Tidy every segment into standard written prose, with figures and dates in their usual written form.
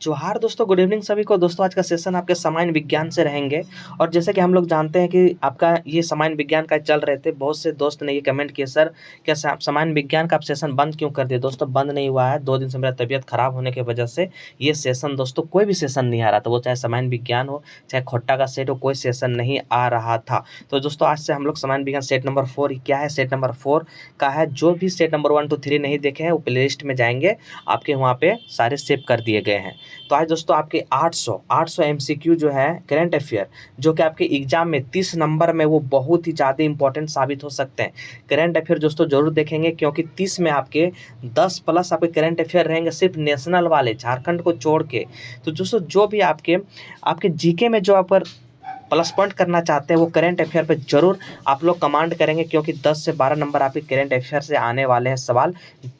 जोहार दोस्तों, good evening सभी को। दोस्तों आज का सेशन आपके सामान्य विज्ञान से रहेंगे। और जैसे कि हम लोग जानते हैं कि आपका ये सामान्य विज्ञान का चल रहे थे, बहुत से दोस्त ने ये कमेंट किए, सर क्या सामान्य विज्ञान का आप सेशन बंद क्यों कर दिए। दोस्तों बंद नहीं हुआ है, 2 दिन से मेरा तबीयत खराब होने की वजह से ये सेशन दोस्तों कोई भी सेशन नहीं आ रहा था। वो चाहे सामान्य विज्ञान हो, चाहे खोट्टा का सेट हो, कोई सेशन नहीं आ रहा था। तो दोस्तों आज से हम लोग सामान्य विज्ञान सेट नंबर 4 क्या है, सेट नंबर 4 का है। जो भी सेट नंबर 1 2 3 नहीं देखे हैं वो प्ले लिस्ट में जाएंगे, आपके वहाँ पे सारे सेव कर दिए गए हैं। तो आज दोस्तों आपके 800 एमसीक्यू जो है करंट अफेयर, जो कि आपके एग्जाम में 30 नंबर में वो बहुत ही ज़्यादा इंपॉर्टेंट साबित हो सकते हैं। करंट अफेयर दोस्तों जरूर देखेंगे, क्योंकि 30 में आपके 10 प्लस आपके करंट अफेयर रहेंगे, सिर्फ नेशनल वाले, झारखंड को छोड़ के। तो दोस्तों जो भी आपके जीके में जो आप प्लस पॉइंट करना चाहते हैं वो करंट अफेयर पे जरूर आप लोग कमांड करेंगे, क्योंकि 10 से 12 नंबर आपके करंट अफेयर से आने वाले हैं सवाल।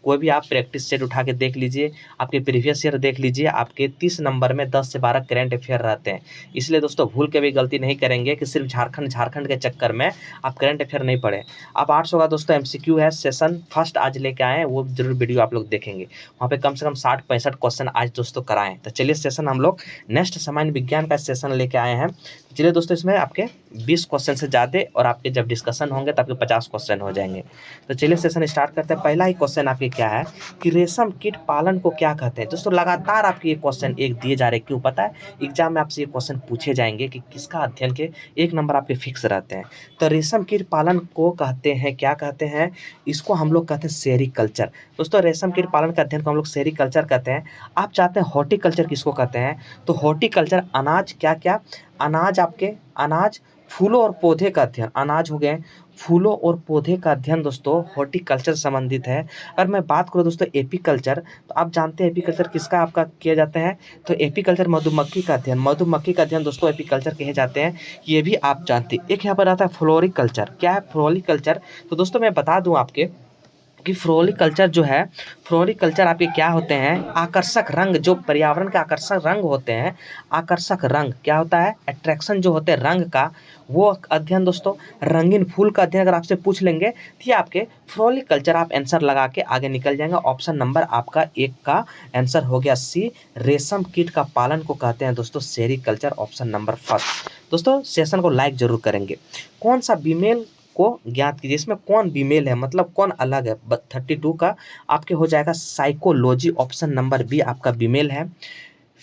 कोई भी आप प्रैक्टिस सेट उठा के देख लीजिए, आपके प्रीवियस ईयर देख लीजिए, आपके 30 नंबर में 10 से 12 करंट अफेयर रहते हैं। इसलिए दोस्तों भूल के भी गलती नहीं करेंगे कि सिर्फ झारखंड के चक्कर में आप करंट अफेयर नहीं पढ़े। आप 800 का दोस्तों एमसीक्यू है, सेशन फर्स्ट आज लेके आए हैं, वो जरूर वीडियो आप लोग देखेंगे। वहाँ पे कम से कम 60-65 क्वेश्चन आज दोस्तों कराएं। तो चलिए सेशन हम लोग नेक्स्ट सामान्य विज्ञान का सेशन लेके आए हैं। चलिए दोस्तों इसमें आपके 20 क्वेश्चन से ज़्यादा, और आपके जब डिस्कशन होंगे तो आपके 50 क्वेश्चन हो जाएंगे। तो चलिए सेशन स्टार्ट करते हैं। पहला ही क्वेश्चन आपके क्या है कि रेशम कीट पालन को क्या कहते हैं। दोस्तों लगातार आपके ये क्वेश्चन एक दिए जा रहे हैं, क्यों पता है, एग्जाम में आपसे ये क्वेश्चन पूछे जाएंगे कि किसका अध्ययन के 1 नंबर आपके फिक्स रहते हैं। तो रेशम कीट पालन को कहते हैं, क्या कहते हैं, इसको हम लोग कहते हैं सेरीकल्चर। दोस्तों रेशम कीट पालन का अध्ययन को हम लोग सेरीकल्चर कहते हैं। आप चाहते हैं हॉर्टिकल्चर किसको कहते हैं, तो हॉर्टिकल्चर अनाज, क्या क्या, अनाज, आपके अनाज, फूलों और पौधे का अध्ययन, अनाज हो गए, फूलों और पौधे का अध्ययन दोस्तों हॉर्टिकल्चर संबंधित है। अगर मैं बात करूं दोस्तों एपीकल्चर, तो आप जानते हैं एपीकल्चर किसका आपका किया जाता है, तो एपीकल्चर मधुमक्खी का अध्ययन, मधुमक्खी का अध्ययन दोस्तों एपीकल्चर कहे जाते हैं। ये भी आप जानते हैं। एक यहाँ पर आता है फ्लोरिकल्चर, क्या है फ्लोरिकल्चर, तो दोस्तों मैं बता दूं आपके कि फ्लोरिकल्चर जो है, फ्लोरिकल्चर आपके क्या होते हैं, आकर्षक रंग, जो पर्यावरण के आकर्षक रंग होते हैं, आकर्षक रंग क्या होता है, अट्रैक्शन जो होते हैं रंग का, वो अध्ययन दोस्तों, रंगीन फूल का अध्ययन अगर आपसे पूछ लेंगे तो ये आपके फ्लोरिकल्चर, आप आंसर लगा के आगे निकल जाएंगे। ऑप्शन नंबर आपका 1 का आंसर हो गया सी। रेशम कीट का पालन को कहते हैं दोस्तों सेरीकल्चर, ऑप्शन नंबर फर्स्ट। दोस्तों सेशन को लाइक जरूर करेंगे। कौन सा बीमेल को ज्ञात कीजिए, इसमें कौन बीमेल है, मतलब कौन अलग है। 32 का आपके हो जाएगा साइकोलॉजी, ऑप्शन नंबर बी आपका बीमेल है।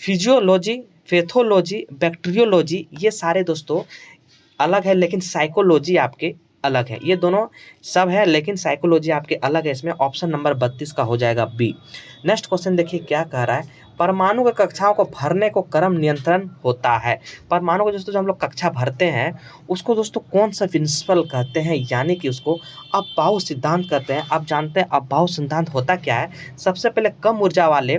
फिजियोलॉजी, पैथोलॉजी, बैक्टीरियोलॉजी, ये सारे दोस्तों अलग है, लेकिन साइकोलॉजी आपके अलग है। ये दोनों सब है, लेकिन साइकोलॉजी आपके अलग है। इसमें ऑप्शन नंबर 32 का हो जाएगा बी। नेक्स्ट क्वेश्चन देखिए क्या कह रहा है, परमाणु के कक्षाओं को भरने को क्रम नियंत्रण होता है। परमाणु को दोस्तों जो हम लोग कक्षा भरते हैं उसको दोस्तों कौन सा प्रिंसिपल कहते हैं, यानी कि उसको अपबाऊ सिद्धांत कहते हैं। आप जानते हैं अपबाऊ सिद्धांत होता क्या है, सबसे पहले कम ऊर्जा वाले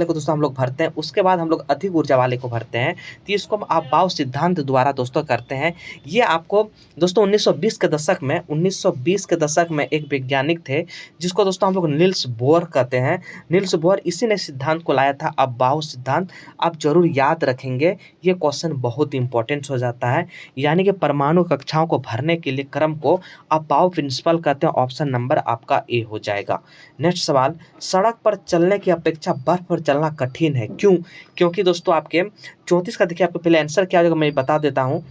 को दोस्तों हम लोग भरते हैं, उसके बाद हम लोग अधिक ऊर्जा वाले को भरते हैं। तो इसको हम अपबाऊ सिद्धांत द्वारा दोस्तों करते हैं। ये आपको दोस्तों 1920 के दशक में एक वैज्ञानिक थे जिसको दोस्तों हम लोग नील्स बोर कहते हैं। नील्स बोर इसी ने सिद्धांत को लाया था, अपबाऊ सिद्धांत। आप जरूर याद रखेंगे, ये क्वेश्चन बहुत इंपॉर्टेंट हो जाता है। यानी कि परमाणु कक्षाओं को भरने के लिए क्रम को अपबाऊ प्रिंसिपल कहते हैं, ऑप्शन नंबर आपका ए हो जाएगा। नेक्स्ट सवाल, सड़क पर चलने की अपेक्षा बर्फ पर चलना कठिन है, क्यों। क्योंकि दोस्तों आपके 34 का देखिए, आपको पहले आंसर क्या होगा मैं बता देता हूँ।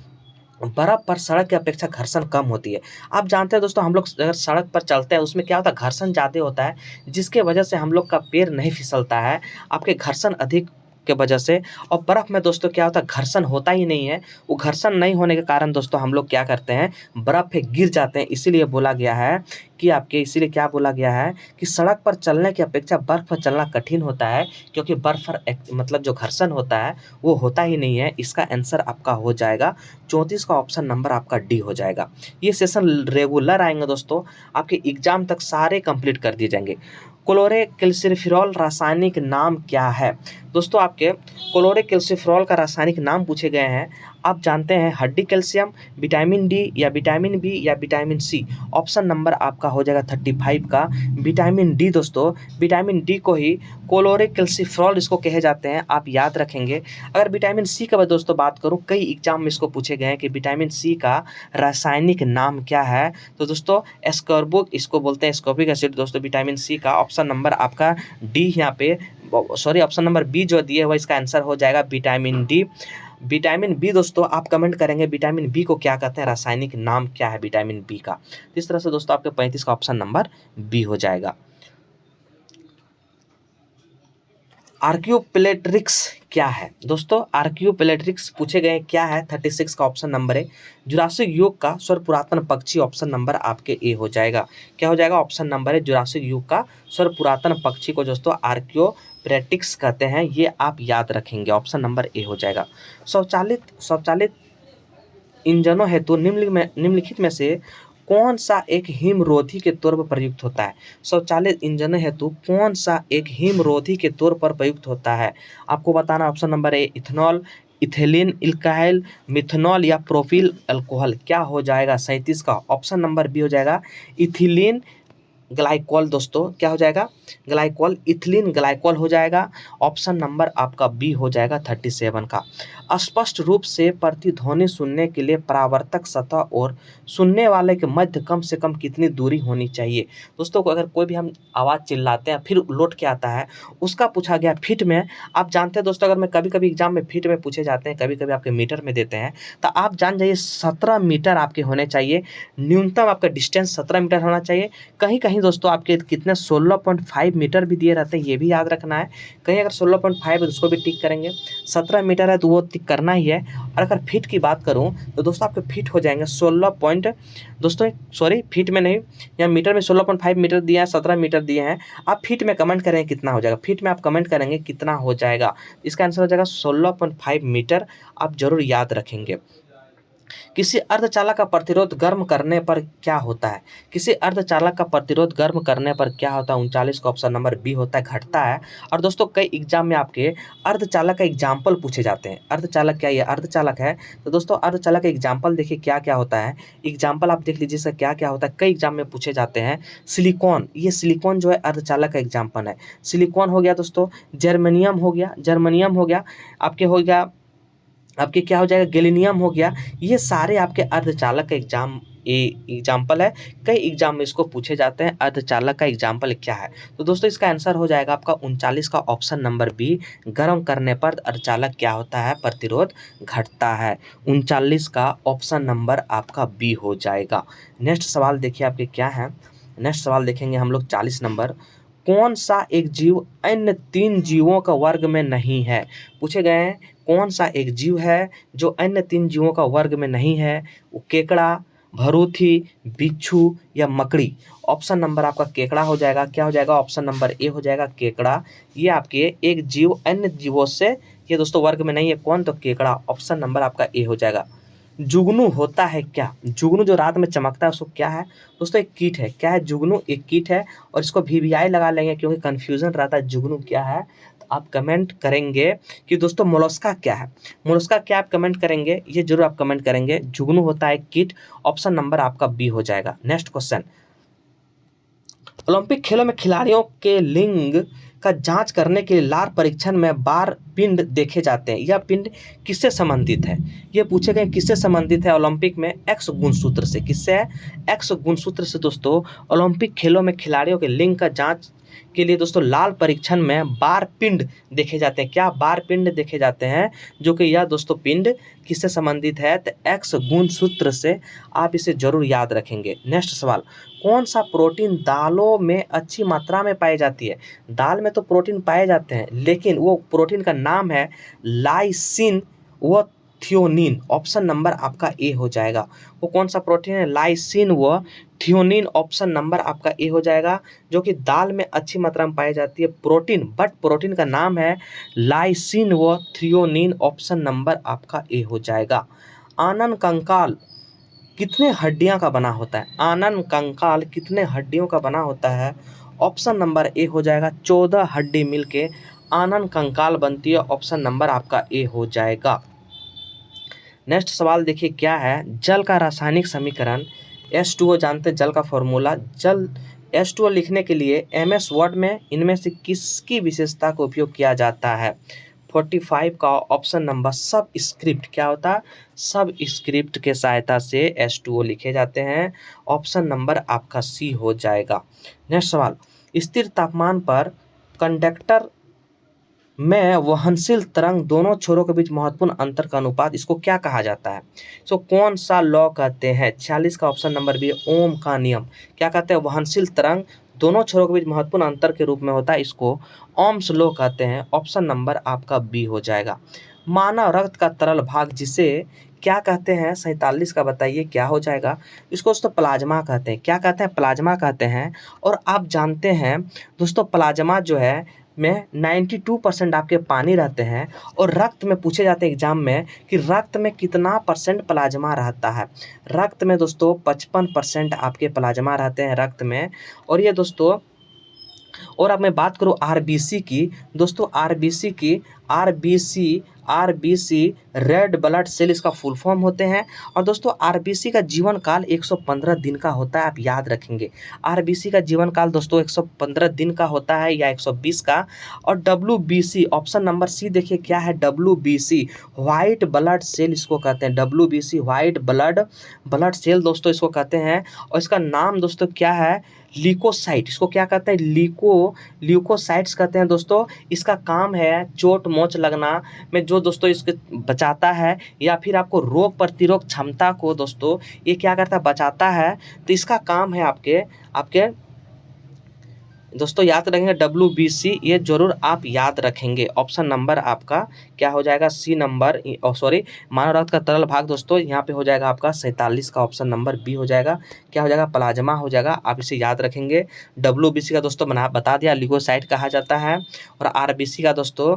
बर्फ पर सड़क की अपेक्षा घर्षण कम होती है। आप जानते हैं दोस्तों हम लोग अगर सड़क पर चलते हैं उसमें क्या होता है, घर्षण ज़्यादा होता है, जिसके वजह से हम लोग का पैर नहीं फिसलता है, आपके घर्षण अधिक के वजह से। और बर्फ़ में दोस्तों क्या होता है, घर्षण होता ही नहीं है। वो घर्षण नहीं होने के कारण दोस्तों हम लोग क्या करते हैं, बर्फ़ पे गिर जाते हैं। इसीलिए बोला गया है कि आपके, इसीलिए क्या बोला गया है कि सड़क पर चलने की अपेक्षा बर्फ़ पर चलना कठिन होता है, क्योंकि बर्फ़ पर मतलब जो घर्षण होता है वो होता ही नहीं है। इसका आंसर आपका हो जाएगा 34 का ऑप्शन नंबर आपका डी हो जाएगा। ये सेशन रेगुलर आएंगे दोस्तों, आपके एग्जाम तक सारे कंप्लीट कर दिए जाएंगे। क्लोरोक्याल्सिफेरॉल रासायनिक नाम क्या है। दोस्तों आपके क्लोरोक्याल्सिफेरॉल का रासायनिक नाम पूछे गए हैं। आप जानते हैं हड्डी कैल्शियम, विटामिन डी या विटामिन बी या विटामिन सी, ऑप्शन नंबर आपका हो जाएगा 35 का विटामिन डी। दोस्तों विटामिन डी को ही क्लोरोक्याल्सिफेरॉल इसको कहे जाते हैं, आप याद रखेंगे। अगर विटामिन सी का दोस्तों बात करूं, कई एग्जाम में इसको पूछे गए हैं कि विटामिन सी का रासायनिक नाम क्या है, तो दोस्तों एस्कॉर्बिक इसको बोलते हैं, एस्कॉर्बिक एसिड। दोस्तों विटामिन सी का ऑप्शन नंबर आपका डी यहाँ पे सॉरी ऑप्शन नंबर बी जो दिए हुआ इसका आंसर हो जाएगा विटामिन डी। विटामिन बी दोस्तों आप कमेंट करेंगे विटामिन बी को क्या कहते हैं, रासायनिक नाम क्या है विटामिन बी का। इस तरह से दोस्तों आपके 35 का ऑप्शन नंबर बी हो जाएगा। आर्क्योप्लेट्रिक्स क्या है दोस्तों, आर्क्योप्लेट्रिक्स पूछे गए क्या है, 36 का ऑप्शन नंबर है जुरासिक युग का सर्व पुरातन पक्षी, ऑप्शन नंबर आपके ए हो जाएगा। क्या हो जाएगा, ऑप्शन नंबर है जुरासिक युग का सर्व पुरातन पक्षी को दोस्तों आर्क्योप्लेट्रिक्स कहते हैं, ये आप याद रखेंगे, ऑप्शन नंबर ए हो जाएगा। स्वचालित इंजनों हेतु निम्नलिखित में से कौन सा एक हिमरोधी के तौर पर प्रयुक्त होता है। स्वचालित इंजन हेतु कौन सा एक हिमरोधी के तौर पर प्रयुक्त होता है, आपको बताना। Option number A ethanol, ethylene, alkyl, methanol या प्रोपिल अल्कोहल। क्या हो जाएगा 37 का ऑप्शन नंबर बी हो जाएगा इथिलीन ग्लाइकोल। दोस्तों क्या हो जाएगा, ग्लाइकोल, इथिलीन ग्लाइकोल हो जाएगा। ऑप्शन नंबर आपका बी हो जाएगा 37 का। स्पष्ट रूप से प्रतिध्वनि सुनने के लिए परावर्तक सतह और सुनने वाले के मध्य कम से कम कितनी दूरी होनी चाहिए। दोस्तों को अगर कोई भी हम आवाज़ चिल्लाते हैं फिर लौट के आता है, उसका पूछा गया फीट में। आप जानते हैं दोस्तों अगर मैं कभी कभी एग्जाम में फीट में पूछे जाते हैं, कभी कभी आपके मीटर में देते हैं, तो आप जान जाइए 17 मीटर आपके होने चाहिए, न्यूनतम आपका डिस्टेंस 17 मीटर होना चाहिए। कहीं कहीं दोस्तों आपके कितने 16.5 मीटर भी दिए रहते हैं, ये भी याद रखना है। कहीं अगर 16.5 है तो उसको भी टिक करेंगे, 17 मीटर है तो वो टिक करना ही है। और अगर फीट की बात करूं तो दोस्तों आपके फीट हो जाएंगे 16 पॉइंट, दोस्तों सॉरी फीट में नहीं, यहाँ मीटर में 16.5 मीटर दिया है, 17 मीटर दिए हैं। आप फीट में कमेंट करेंगे कितना हो जाएगा, फीट में आप कमेंट करेंगे कितना हो जाएगा। इसका आंसर हो जाएगा 16.5 मीटर, आप जरूर याद रखेंगे। किसी अर्धचालक का प्रतिरोध गर्म करने पर क्या होता है, किसी अर्धचालक का प्रतिरोध गर्म करने पर क्या होता है, 39 का ऑप्शन नंबर बी होता है, घटता है। और दोस्तों कई एग्जाम में आपके अर्धचालक का एग्जाम्पल पूछे जाते हैं। अर्धचालक क्या, ये अर्धचालक है तो दोस्तों अर्धचालक का एग्जाम्पल देखिए क्या क्या होता है, एग्जाम्पल आप देख लीजिए इसका क्या क्या होता है, कई एग्जाम में पूछे जाते हैं। सिलिकॉन, ये सिलिकॉन जो है अर्धचालक का एग्जाम्पल है। सिलिकॉन हो गया दोस्तों, जर्मेनियम हो गया, जर्मनियम हो गया, आपके हो गया आपके क्या हो जाएगा, गैलिनियम हो गया। ये सारे आपके अर्धचालक का एग्जाम्पल है, कई एग्जाम में इसको पूछे जाते हैं अर्धचालक का एग्जाम्पल क्या है। तो दोस्तों इसका आंसर हो जाएगा आपका 39 का ऑप्शन नंबर बी, गर्म करने पर अर्धचालक क्या होता है, प्रतिरोध घटता है। 39 का ऑप्शन नंबर आपका बी हो जाएगा। नेक्स्ट सवाल देखिए आपके क्या है, नेक्स्ट सवाल देखेंगे हम लोग 40 नंबर। कौन सा एक जीव अन्य 3 जीवों का वर्ग में नहीं है, पूछे गए हैं कौन सा एक जीव है जो अन्य 3 जीवों का वर्ग में नहीं है। वो केकड़ा, भरूथी, बिच्छू या मकड़ी। ऑप्शन नंबर आपका केकड़ा हो जाएगा। क्या हो जाएगा, ऑप्शन नंबर ए हो जाएगा केकड़ा। ये आपके एक जीव अन्य जीवों से ये दोस्तों वर्ग में नहीं है, कौन, तो केकड़ा। ऑप्शन नंबर आपका ए हो जाएगा। जुगनू होता है क्या, जुगनू जो रात में चमकता है उसको क्या है, दोस्तों एक कीट है। क्या है, जुगनू एक कीट है। और इसको VVI लगा लेंगे क्योंकि कन्फ्यूजन रहता है जुगनू क्या है। तो आप कमेंट करेंगे कि दोस्तों मोलस्का क्या है, मोलस्का क्या आप कमेंट करेंगे, ये जरूर आप कमेंट करेंगे। जुगनू होता है कीट, ऑप्शन नंबर आपका बी हो जाएगा। नेक्स्ट क्वेश्चन, ओलंपिक खेलों में खिलाड़ियों के लिंग का जांच करने के लिए लार परीक्षण में बार पिंड देखे जाते हैं। यह पिंड किससे संबंधित है, ये पूछे गए किससे संबंधित है ओलंपिक में, एक्स गुणसूत्र से। किससे है, एक्स गुणसूत्र से। दोस्तों ओलंपिक खेलों में खिलाड़ियों के लिंग का जांच के लिए दोस्तों लाल परीक्षण में बार पिंड देखे जाते हैं। क्या, बार पिंड देखे जाते हैं, जो कि यह दोस्तों पिंड किससे संबंधित है, तो एक्स गुणसूत्र से। आप इसे जरूर याद रखेंगे। नेक्स्ट सवाल, कौन सा प्रोटीन दालों में अच्छी मात्रा में पाई जाती है। दाल में तो प्रोटीन पाए जाते हैं लेकिन वो प्रोटीन का नाम है लाइसिन व थियोनिन। ऑप्शन नंबर आपका ए हो जाएगा। वो कौन सा प्रोटीन है, लाइसिन व थियोनिन। ऑप्शन नंबर आपका ए हो जाएगा, जो कि दाल में अच्छी मात्रा में पाई जाती है प्रोटीन, बट प्रोटीन का नाम है लाइसिन व थियोनिन। ऑप्शन नंबर आपका ए हो जाएगा। आनन कंकाल कितने हड्डियां का बना होता है, आनन कंकाल कितने हड्डियों का बना होता है। ऑप्शन नंबर ए हो जाएगा 14 हड्डी मिलके आनन कंकाल बनती है। ऑप्शन नंबर आपका ए हो जाएगा। नेक्स्ट सवाल देखिए क्या है, जल का रासायनिक समीकरण। H2O जानते हैं जल का फॉर्मूला। जल H2O लिखने के लिए MS वर्ड में इनमें से किसकी विशेषता का उपयोग किया जाता है। 45 का ऑप्शन नंबर सब स्क्रिप्ट। क्या होता है, सब स्क्रिप्ट के सहायता से H2O लिखे जाते हैं। ऑप्शन नंबर आपका सी हो जाएगा। नेक्स्ट सवाल, स्थिर तापमान पर कंडक्टर में वहनशील तरंग दोनों छोरों के बीच महत्वपूर्ण अंतर का अनुपात, इसको क्या कहा जाता है? सो कौन सा लॉ कहते हैं? 46 का ऑप्शन नंबर बी, ओम का नियम। क्या कहते हैं? वहनशील तरंग दोनों छोरों के बीच महत्वपूर्ण अंतर के रूप में होता है, इसको ओम्स लॉ कहते हैं। ऑप्शन नंबर आपका बी हो जाएगा। मानव रक्त का तरल भाग जिसे क्या कहते हैं? 47 का बताइए क्या हो जाएगा? इसको दोस्तों प्लाज्मा कहते हैं। क्या कहते हैं? प्लाज्मा कहते हैं। और आप जानते हैं दोस्तों, प्लाज्मा जो है में 92% आपके पानी रहते हैं, और रक्त में पूछे जाते हैं एग्जाम में कि रक्त में कितना परसेंट प्लाज्मा रहता है। रक्त में दोस्तों 55% आपके प्लाज्मा रहते हैं रक्त में। और ये दोस्तों, और अब मैं बात करूँ आरबीसी की, दोस्तों आरबीसी रेड ब्लड सेल इसका फुल फॉर्म होते हैं। और दोस्तों आरबीसी का जीवन काल 115 दिन का होता है, आप याद रखेंगे। आरबीसी का जीवन काल दोस्तों 115 दिन का होता है या 120 का। और डब्ल्यूबीसी, ऑप्शन नंबर सी देखिए क्या है? डब्ल्यूबीसी व्हाइट ब्लड सेल इसको कहते हैं। डब्ल्यूबीसी व्हाइट ब्लड सेल दोस्तों इसको कहते हैं। और इसका नाम दोस्तों क्या है? ल्यूकोसाइट। इसको क्या कहते हैं? ल्यूकोसाइट्स कहते हैं दोस्तों। इसका काम है चोट मोच लगना में जो दोस्तों इसके बचाता है, या फिर आपको रोग प्रतिरोध क्षमता को दोस्तों ये क्या करता है? बचाता है। तो इसका काम है आपके दोस्तों याद रखेंगे डब्ल्यूबीसी, ये जरूर आप याद रखेंगे। ऑप्शन नंबर आपका क्या हो जाएगा? सी नंबर, सॉरी, मानव रक्त का तरल भाग दोस्तों यहाँ पे हो जाएगा आपका 47 का ऑप्शन नंबर बी हो जाएगा। क्या हो जाएगा? प्लाज्मा हो जाएगा। आप इसे याद रखेंगे। डब्ल्यूबीसी का दोस्तों बता दिया ल्यूकोसाइट कहा जाता है। और आरबीसी का दोस्तों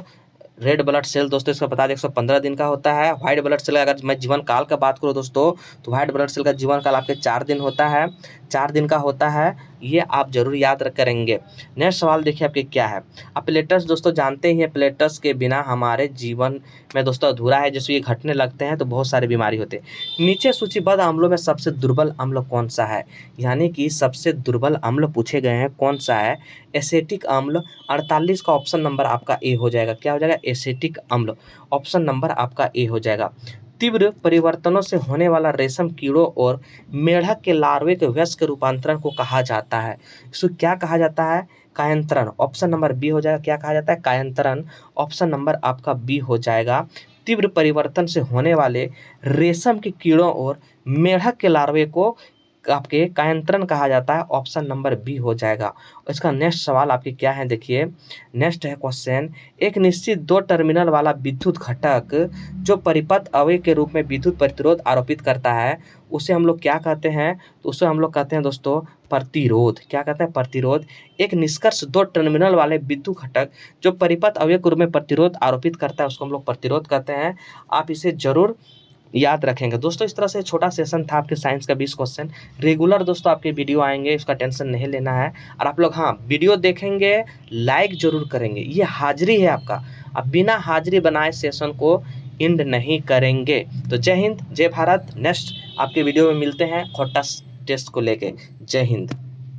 रेड ब्लड सेल दोस्तों इसका बता दें 115 दिन का होता है। व्हाइट ब्लड सेल अगर मैं जीवन काल का बात करूँ दोस्तों, तो व्हाइट ब्लड सेल का जीवन काल आपके 4 दिन होता है, 4 दिन का होता है। ये आप जरूर याद करेंगे। नेक्स्ट सवाल देखिए आपके क्या है? आप प्लेटलेट्स दोस्तों जानते ही हैं, प्लेटलेट्स के बिना हमारे जीवन में दोस्तों अधूरा है। जैसे ये घटने लगते हैं तो बहुत सारी बीमारी होते हैं। नीचे सूचीबद्ध अम्लों में सबसे दुर्बल अम्ल कौन सा है? यानी कि सबसे दुर्बल अम्ल पूछे गए हैं, कौन सा है? एसेटिक अम्ल। 48 का ऑप्शन नंबर आपका ए हो जाएगा। क्या हो जाएगा? एसेटिक अम्ल। ऑप्शन नंबर आपका ए हो जाएगा। तीव्र परिवर्तनों से होने वाला रेशम कीड़ों और मेढक के लार्वे के वयस्क रूपांतरण को कहा जाता है। इसको क्या कहा जाता है? कायांतरण। ऑप्शन नंबर बी हो जाएगा। क्या कहा जाता है? कायांतरण। ऑप्शन नंबर आपका बी हो जाएगा। तीव्र परिवर्तन से होने वाले रेशम के कीड़ों और मेढक के लार्वे को आपके कायांतरण कहा जाता है। ऑप्शन नंबर बी हो जाएगा। इसका नेक्स्ट सवाल आपके क्या है? देखिए नेक्स्ट है क्वेश्चन, एक निश्चित 2 टर्मिनल वाला विद्युत घटक जो परिपथ अवयव के रूप में विद्युत प्रतिरोध आरोपित करता है, उसे हम लोग क्या कहते हैं? तो उसे हम लोग कहते हैं दोस्तों प्रतिरोध। क्या कहते हैं? प्रतिरोध। एक निष्कर्ष 2 टर्मिनल वाले विद्युत घटक जो परिपथ अवयव के रूप में प्रतिरोध आरोपित करता है, उसको हम लोग प्रतिरोध कहते हैं। आप इसे जरूर याद रखेंगे दोस्तों। इस तरह से छोटा सेशन था आपके साइंस का 20 क्वेश्चन। रेगुलर दोस्तों आपके वीडियो आएंगे, इसका टेंशन नहीं लेना है। और आप लोग हाँ वीडियो देखेंगे, लाइक जरूर करेंगे, ये हाजिरी है आपका। अब बिना हाजिरी बनाए सेशन को एंड नहीं करेंगे। तो जय हिंद, जय भारत। नेक्स्ट आपके वीडियो में मिलते हैं खोटा टेस्ट को लेके। जय हिंद।